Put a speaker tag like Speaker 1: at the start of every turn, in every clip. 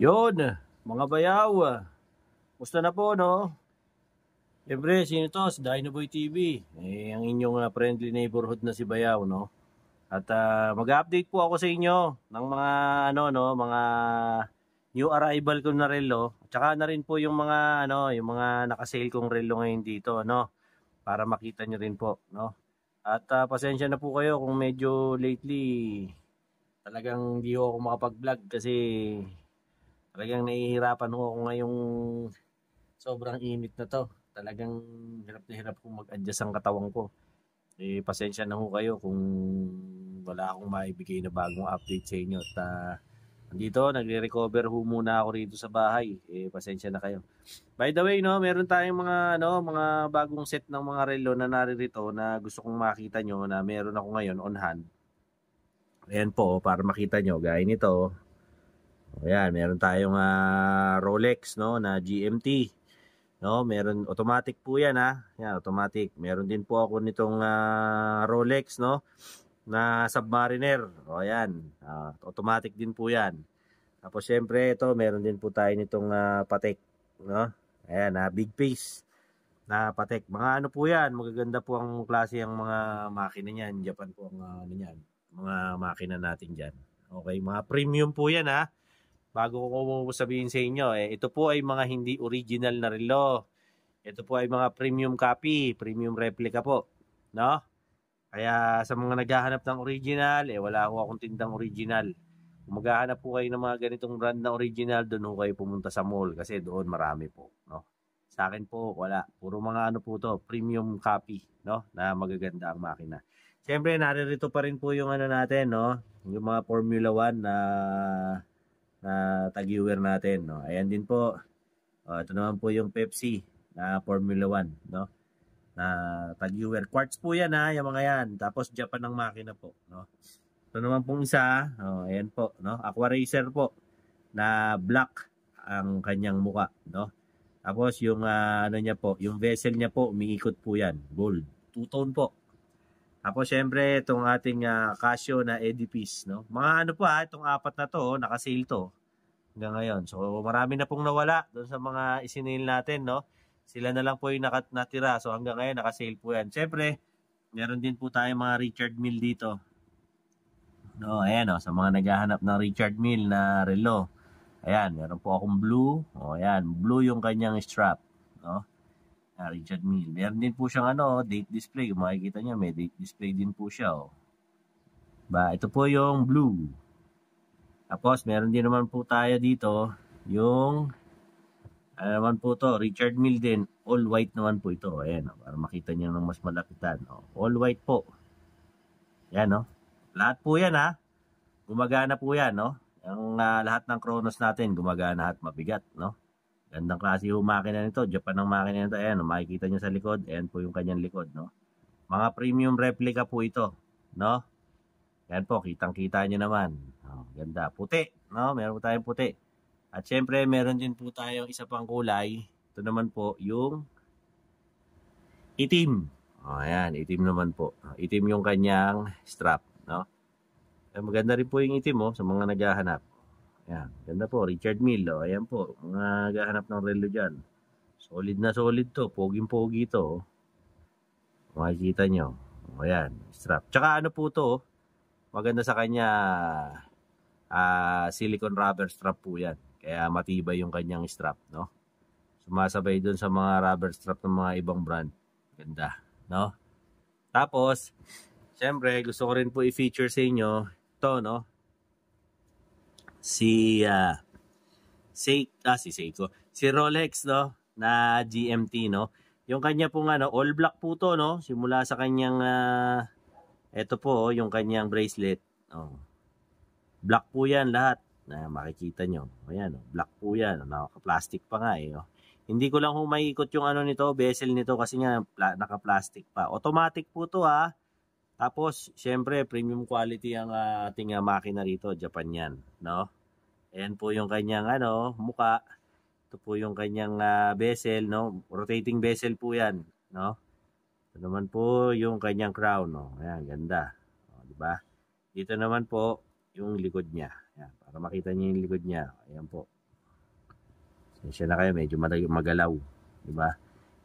Speaker 1: Yun, mga bayaw. Musta na po, no? Siyempre, sino to? Si Dinoboy TV. Ang inyong friendly neighborhood na si Bayaw, no? At mag-update po ako sa inyo ng mga mga new arrival ko na relo. Tsaka na rin po yung mga yung mga naka-sale kong relo ngayon dito, no? Para makita nyo rin po, no? At pasensya na po kayo kung medyo lately talagang hindi ako makapag-vlog kasi talagang nahihirapan ako ngayong sobrang init na to. Talagang hirap na hirap kong mag-adjust ang katawan ko. Pasensya na ho kayo kung wala akong maibigay na bagong update sa inyo. At andito, nagre-recover ho muna ako rito sa bahay. Pasensya na kayo. By the way, no, meron tayong mga bagong set ng mga relo na naririto na gusto kong makita nyo na meron ako ngayon on hand. Ayan po, para makita nyo, gaya nito. Ayan, meron tayong Rolex, no, na GMT. No, meron automatic po 'yan ha. Yan, automatic. Meron din po ako nitong Rolex, no, na Submariner. O ayan, automatic din po 'yan. Tapos syempre ito, meron din po tayo nitong Patek, no? Ayan, big face na Patek. Mga ano po 'yan, magaganda po ang klase ang mga makina niyan. Japan po ang mga makina natin diyan. Okay, mga premium po 'yan ha. Bago ko sabihin sa inyo, ito po ay mga hindi original na relo. Ito po ay mga premium copy, premium replica po, no? Kaya sa mga naghahanap ng original, wala ko akong tindang original. Kung maghahanap po kayo ng mga ganitong brand na original, doon ho kayo pumunta sa mall kasi doon marami po, no? Sa akin po, wala. Puro mga ano po to, premium copy, no? Na magaganda ang makina. Siyempre, naririto pa rin po yung ano natin, no? Yung mga Formula 1 na tag-viewer natin, no? Ayan din po. Ito naman po yung Pepsi na Formula 1, no? Na tag-viewer. Quartz po yan ha, yung mga yan. Tapos Japan ng makina po, no? Ito naman pong isa, ayan po, no? Aqua Racer po na black ang kanyang muka, no? Tapos yung ano niya po, yung vessel niya po, umiikot po yan, gold. Two-tone po. Tapos syempre itong ating Casio na Edifice, no? Mga ano po itong apat na to, naka-sale to hanggang ngayon. So marami na pong nawala doon sa mga isinail natin, no? Sila na lang po yung natira. So hanggang ngayon naka-sale po yan. Syempre, meron din po tayong mga Richard Mille dito. No, ayan sa mga naghahanap ng Richard Mille na relo. Ayan, meron po akong blue. Ayan, blue yung kanyang strap, no? Richard Mille. Meron din po siyang date display. Kung makikita niyo, may date display din po siya, ito po yung blue. Tapos, meron din naman po tayo dito, yung, naman po to, Richard Mille din, all white naman po ito. Ayan, para makita niyo ng mas malapitan. All white po. Ayan, lahat po yan, gumagana po yan, Ang lahat ng Chronos natin, gumagana at mabigat, Gandang klase yung makina nito. Japan ang makina nito. Ayan, makikita nyo sa likod. Ayan po yung kanyang likod, Mga premium replica po ito, Ayan po, kitang-kita nyo naman. Ganda. Puti, Meron po tayong puti. At syempre, meron din po tayong isa pang kulay. Ito naman po, yung itim. Ayan, itim naman po. Itim yung kanyang strap, Maganda rin po yung itim, sa mga naghahanap. Ayan, ganda po, Richard Mille, ayan po, mga gahanap ng relo dyan. Solid na solid to, poging-pogi to. Makikita nyo. Ayan, strap. Tsaka ano po to, maganda sa kanya, silicone rubber strap po yan. Kaya matibay yung kanyang strap, Sumasabay dun sa mga rubber strap ng mga ibang brand. Ganda, Tapos, syempre, gusto ko rin po i-feature sa inyo, ito, si Seiko. Si Rolex, na GMT, Yung kanya pong all black po to, Simula sa kanyang ito po, yung kanyang bracelet. Black po 'yan lahat. Makikita nyo. Ayan, black po 'yan. Naka-plastic pa nga Hindi ko lang maiikot yung nito, bezel nito kasi nga naka-plastic pa. Automatic po to Tapos, syempre, premium quality ang ating makina rito. Japan yan, Ayan po yung kanyang muka. Ito po yung kanyang bezel, Rotating bezel po yan, Ito naman po yung kanyang crown, Ayan, ganda. Diba? Dito naman po yung likod niya. Ayan, para makita niyo yung likod niya. Ayan po. Pasensya na kayo, medyo magalaw. Diba?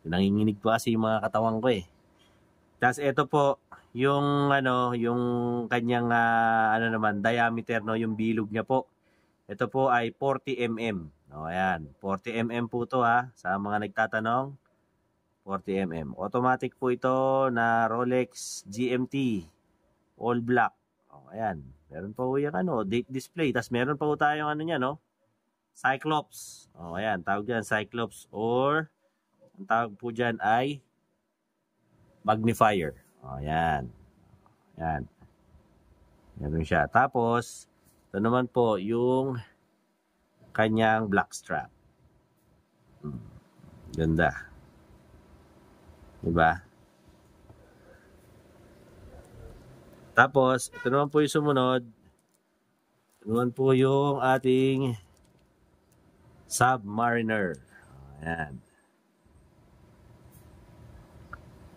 Speaker 1: Nanginginig po kasi yung mga katawan ko eh. Tapos ito po, yung yung kanyang naman, diameter, no, yung bilog niya po. Ito po ay 40 mm. No, ayan, 40 mm po to sa mga nagtatanong. 40 mm. Automatic po ito na Rolex GMT all black. Oh, ayan. Meron pa po yung date display. Tapos meron pa po tayong niya, no? Cyclops. Oh, ayan, tawag diyan Cyclops, or ang tawag po diyan ay magnifier. Oh, ayan. Ayan. Meron siya. Tapos, ito naman po yung kanyang black strap. Ganda. Diba? Tapos, ito naman po yung sumunod. Ito naman po yung ating Submariner. Ayan.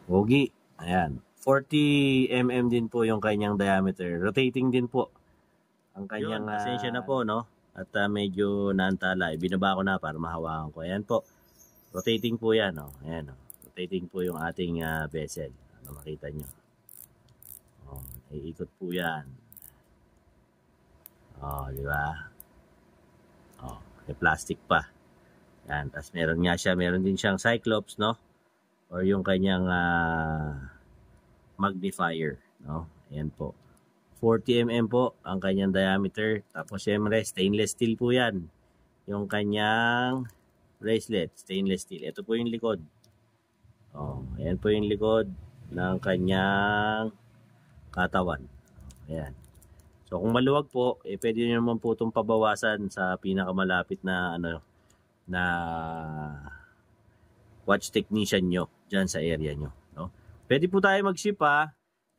Speaker 1: Pogi. Ayan. 40 mm din po yung kanyang diameter. Rotating din po ang kanyang pasensya na po, no? At medyo naantala. Ibinaba ko na para mahawakan ko. Ayan po. Rotating po yan, no? Ayan, no? Rotating po yung ating bezel. Ano makita nyo? Oh, iikot po yan. Oh, di ba? Oh, may plastic pa. Yan. Tapos meron din siyang Cyclops, no? Or yung kanyang magnifier, no? Ayan po. 40 mm po ang kanyang diameter. Tapos syempre, stainless steel po yan. Yung kanyang bracelet, stainless steel. Ito po yung likod. Oh, ayan po yung likod ng kanyang katawan. Ayan. So kung maluwag po, pwede nyo naman po itong pabawasan sa pinakamalapit na na watch technician nyo dyan sa area nyo. No? Pwede po tayo mag-ship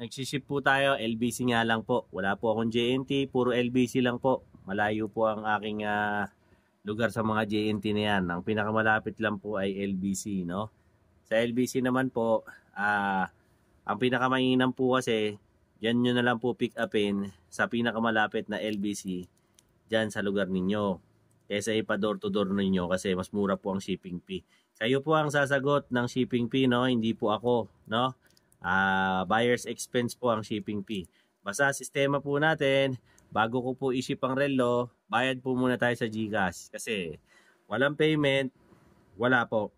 Speaker 1: Nagsiship po tayo, LBC nga lang po. Wala po akong JNT, puro LBC lang po. Malayo po ang aking lugar sa mga JNT na yan. Ang pinakamalapit lang po ay LBC, no? Sa LBC naman po, ang pinakamainam po kasi, dyan nyo na lang po pick upin sa pinakamalapit na LBC dyan sa lugar ninyo. Kesa ipa door to door ninyo kasi mas mura po ang shipping fee. Kayo po ang sasagot ng shipping fee, no? Hindi po ako, no? Buyer's expense po ang shipping fee. Basta sistema po natin, bago ko po i-ship ang relo, bayad po muna tayo sa GCash. Kasi walang payment, wala po.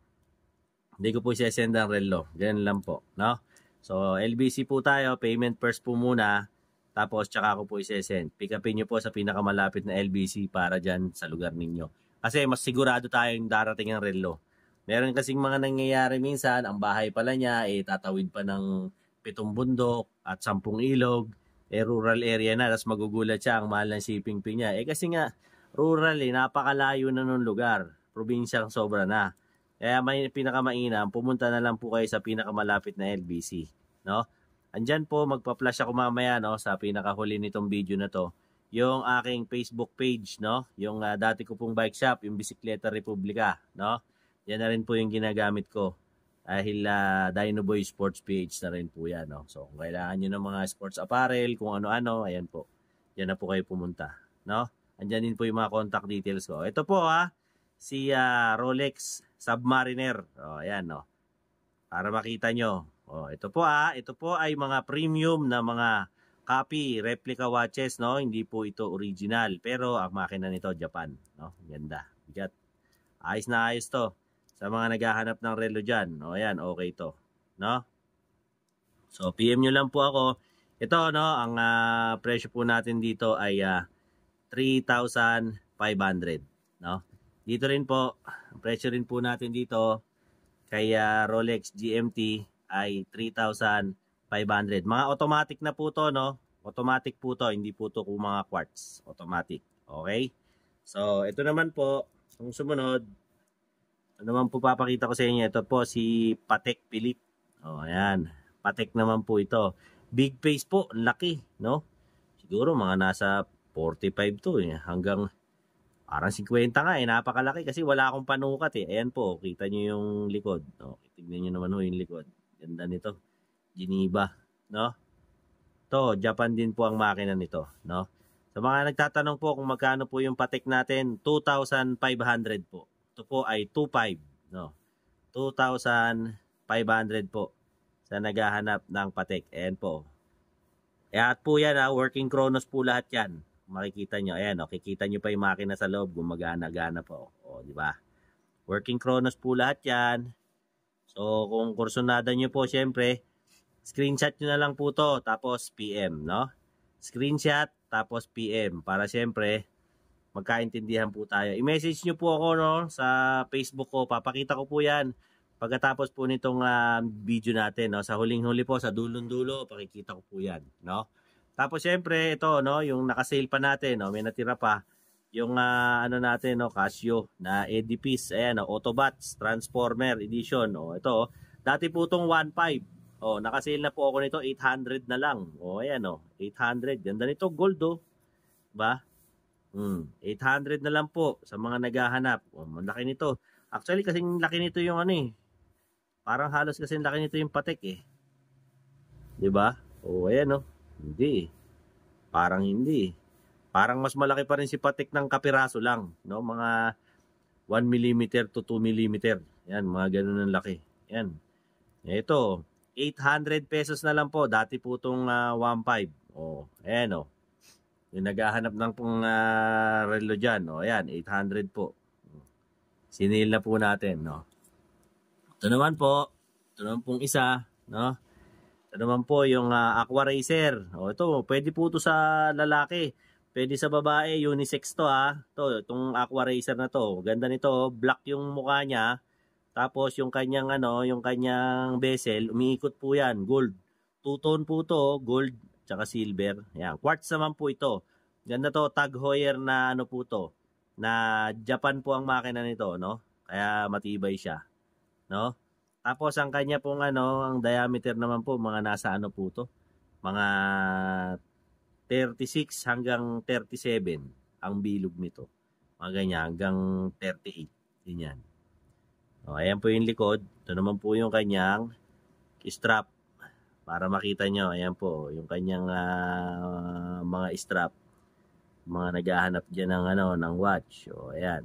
Speaker 1: Hindi ko po i-send ang relo. Ganyan lang po, no? So, LBC po tayo, payment first po muna, tapos tsaka ko po i-send. Pick upin nyo po sa pinakamalapit na LBC para dyan sa lugar ninyo. Kasi mas sigurado tayong darating ang relo. Meron kasing mga nangyayari minsan, ang bahay pala niya, tatawid pa ng 7 bundok at 10 ilog, rural area na, tapos magugulat siya, ang mahal ng shipping fee niya. Kasi nga, rural napakalayo na nung lugar, probinsyang sobra na. Kaya may pinakamainam, pumunta na lang po kayo sa pinakamalapit na LBC, no? Andyan po, magpa-flash ako mamaya, no, sa pinakahuli nitong video na to, yung aking Facebook page, no? Yung dati ko pong bike shop, yung Bisikleta Republika, no? Yan na rin po yung ginagamit ko. Dahil Dino Boy Sports PH na rin po yan. No? So kung kailangan nyo ng mga sports apparel, kung ano-ano, ayan po. Yan na po kayo pumunta. No? Andyan din po yung mga contact details ko. Ito po si Rolex Submariner. O, ayan, no? Para makita nyo. O, ito po ay mga premium na mga copy, replica watches. No? Hindi po ito original. Pero ang makina nito, Japan. No? Ganda. Bigat. Ayos na ayos to. Sa mga naghahanap ng relo dyan. O yan, okay to. No? So, PM nyo lang po ako. Ito, no, ang presyo po natin dito ay 3,500. No? Dito rin po, ang presyo rin po natin dito kay Rolex GMT ay 3,500. Mga automatic na po to, no? Automatic po to, hindi po to kung mga quartz. Automatic. Okay? So, ito naman po, kung sumunod, ano naman po papakita ko sa inyo. Ito po si Patek Philippe. O, ayan. Patek naman po ito. Big face po. Laki, no? Siguro mga nasa 45 to. Hanggang parang 50 nga. Napakalaki kasi wala akong panukat Ayan po. Kita nyo yung likod. No? Tignan nyo naman yung likod. Ganda nito. Geneva. No? To, Japan din po ang makina nito. No? Sa mga nagtatanong po kung magkano po yung Patek natin, 2,500 po. Ito po ay 2.5, no? 2,500 po sa naghahanap ng Patek. Ayan po. At po yan, working chronos po lahat yan. Makikita nyo, ayan, kikita nyo pa yung makina sa loob, gumagana-gana po. O, di ba? Working chronos po lahat yan. So, kung kursonada nyo po, syempre, screenshot nyo na lang po to, tapos PM, no? Screenshot, tapos PM, para syempre, magkaintindihan po tayo. I-message nyo po ako, no, sa Facebook ko, papakita ko po yan. Pagkatapos po nitong video natin, no, sa huling-huli po, sa dulong-dulo, pakikita ko po yan, no? Tapos syempre, ito, no, yung naka-sale pa natin, no, may natira pa, yung ano natin, no, Casio na Edifice, ayan, no, Autobots Transformer Edition, no, ito, dati po itong 1.5, naka-sale na po ako nito, 800 na lang, ayan, no, 800, ganda nito, gold, ba? 800 na lang po sa mga naghahanap, malaki nito. Actually, kasing laki nito yung ano parang halos kasi laki nito yung Patek 'di ba? Ayan Hindi. Parang hindi. Parang mas malaki pa rin si Patek ng kapiraso lang, no? Mga 1 mm to 2 mm. Yan, mga ganun ang laki. Yan. Ito, 800 pesos na lang po. Dati po itong 1.5. Ayan Yung naghahanap ng pong relo dyan. Ayan, 800 po. Sinil na po natin, no? Ito naman pong isa, no? Ito naman po yung Aqua Racer. Ito, pwede po ito sa lalaki. Pwede sa babae, unisex to itong Aqua Racer na to. Ganda nito, black yung mukha niya. Tapos yung kanyang yung kanyang bezel, umiikot po 'yan, gold. Two-tone po to, gold tsaka silver. Yan, quartz naman po ito. Ganda to, Tag Heuer na po to. Na Japan po ang makina nito, no? Kaya matibay siya. No? Tapos ang kanya pong ang diameter naman po mga nasa po to? Mga 36 hanggang 37 ang bilog nito. Mga ganyan hanggang 38. Ganyan. Ayan po yung likod. Ito naman po yung kanyang strap. Para makita nyo, ayan po yung kanyang mga strap. Mga naghahanap dyan ng watch. Ayan.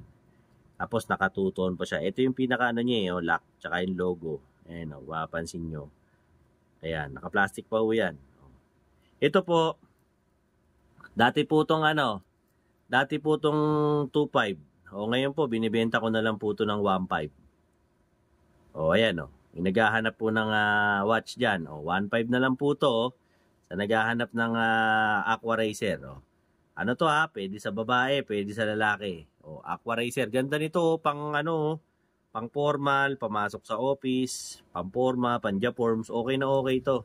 Speaker 1: Tapos nakatuton pa siya. Ito yung pinaka niya lock, tsaka yung logo. Ayan mapapansin nyo. Ayan, naka-plastic pa po yan. Ito po, dati po tong 2.5. Ngayon po, binibenta ko na lang po ito ng 1.5. Ayan yung naghahanap po ng watch dyan. 1.5 na lang po ito. Sa naghahanap ng Aqua Racer. Ano to pwede sa babae, pwede sa lalaki. Aqua Racer, ganda nito pang pang formal, pamasok sa office, pang forma, pang Jaforms, okay na okay to.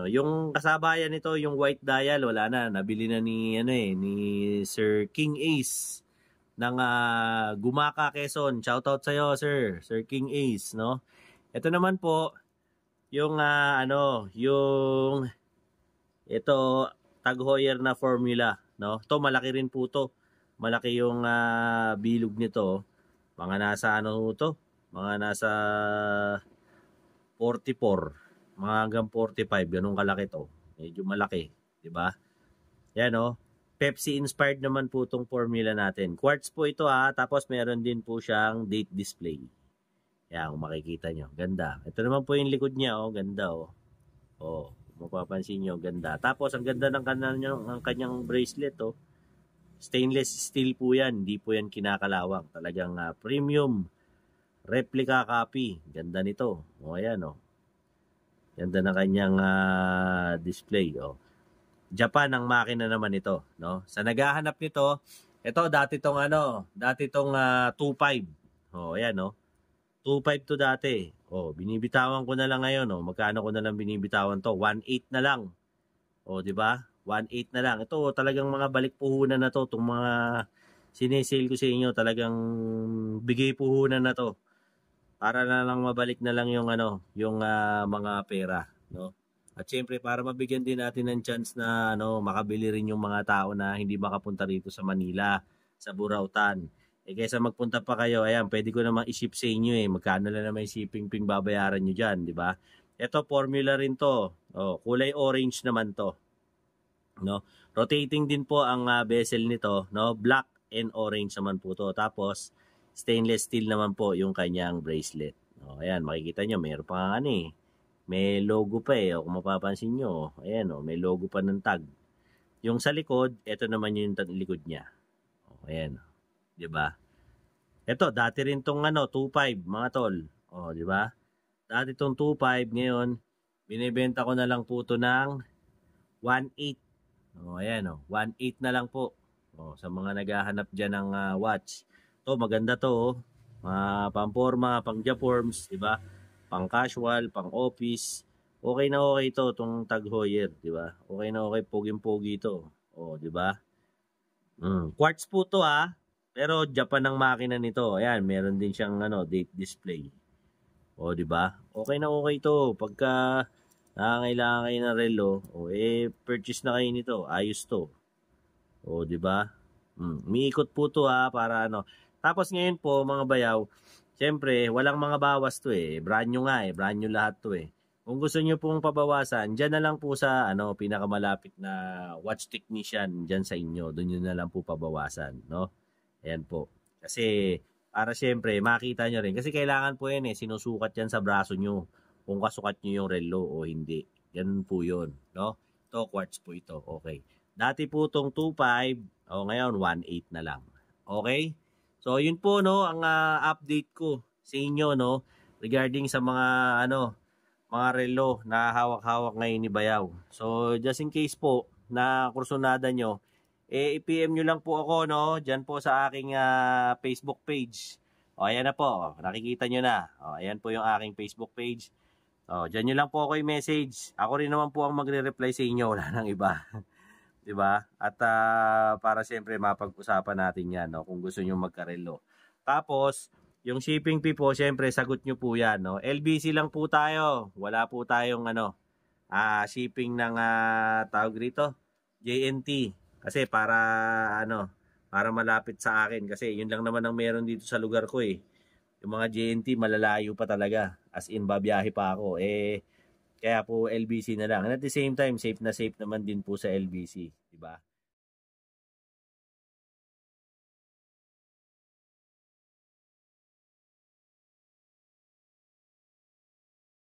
Speaker 1: Yung kasabayan nito, yung white dial, wala na, nabili na ni ni Sir King Ace ng Gumaka, Quezon. Shoutout sa iyo, Sir King Ace, no? Ito naman po yung yung ito Tag Heuer na formula, no? To malaki rin po to. Malaki yung bilog nito. Mga nasa to? Mga nasa 44, mga hanggang 45, ganun kalaki to. Medyo malaki, 'di ba? Yan Pepsi inspired naman po tong formula natin. Quartz po ito tapos meron din po siyang date display. Yan, kung makikita nyo. Ganda. Ito naman po yung likod niya, ganda mapapansin nyo, ganda. Tapos ang ganda ng kanyang bracelet, stainless steel po yan, hindi po yan kinakalawang. Talagang premium replica copy. Ganda nito. Ayan Ganda ng kanyang display. Japan ang makina naman ito, no? Sa naghahanap nito, ito dati tong 2.5. Ayan 2.5 to dati. Binibitawan ko na lang ngayon, magkano ko na lang binibitawan to? 1.8 na lang. 'Di ba? 1.8 na lang. Ito talagang mga balik puhunan na to, tong mga sinesale ko sa inyo, talagang bigay puhunan na to. Para na lang mabalik na lang yung yung mga pera, no? At syempre para mabigyan din natin ng chance na makabili rin yung mga tao na hindi makapunta rito sa Manila, sa Burautan. Kaysa magpunta pa kayo, ayan, pwede ko namang i-ship sa inyo Magkano lang naman yung shipping babayaran nyo dyan, di ba? Ito, formula rin to. Kulay orange naman to. No? Rotating din po ang bezel nito, no? Black and orange naman po to. Tapos, Stainless steel naman po yung kanyang bracelet. O, ayan, makikita nyo, mayroon pa nga may logo pa eh. O, kung mapapansin nyo, ayan o, may logo pa ng tag. Yung sa likod, ito naman yung likod niya. O, ayan o, diba? Ito, dati rin tong 2.5 mga tol. O, diba? Dati tong 2.5, ngayon, binibenta ko na lang po ito ng 1.8. O, ayan o, 1.8 na lang po. O, sa mga naghahanap dyan ng watch. To maganda to, pang-forma, pang-jaforms, 'di ba? Pang-casual, pang-office. Okay na okay to tong Tag Heuer, 'di ba? Okay na okay, poging-pogi to. Oh, 'di ba? Quartz po to pero Japan ang makina nito. Ayan, meron din siyang date display. Oh, 'di ba? Okay na okay to pagka nangangailangan kayo ng relo, purchase na kayo nito. Ayos to. Oh, 'di ba? Umiikot po to para Tapos ngayon po mga bayaw, siyempre walang mga bawas to brand new nga brand new lahat to Kung gusto niyo pong pabawasan, diyan na lang po sa pinakamalapit na watch technician diyan sa inyo. Doon niyo na lang po pabawasan, no? Ayan po. Kasi para siyempre makita niyo rin kasi kailangan po yan sinusukat yan sa braso niyo kung kasukat niyo yung relo o hindi. Ganun po 'yon, no? To quartz po ito. Okay. Dati po tong 2.5, ngayon 1.8 na lang. Okay? So, yun po ang update ko sa inyo regarding sa mga mga relo na hawak-hawak ngayon ni Bayaw. So, just in case po na kursunada nyo, i-PM nyo lang po ako diyan po sa aking Facebook page. O, ayan na po. Nakikita nyo na. O, ayan po yung aking Facebook page. O, diyan nyo lang po ako i-message. Ako rin naman po ang magre-reply sa inyo. Wala nang iba. Diba? At para siyempre mapag-usapan natin yan kung gusto nyo magkarelo. Tapos, yung shipping fee po, siyempre sagot nyo po yan. LBC lang po tayo. Wala po tayong shipping ng tawag rito, JNT. Kasi para para malapit sa akin. Kasi yun lang naman ang meron dito sa lugar ko Yung mga JNT malalayo pa talaga. As in, babiyahe pa ako. Kaya po LBC na lang. And at the same time, safe na safe naman din po sa LBC, 'di ba?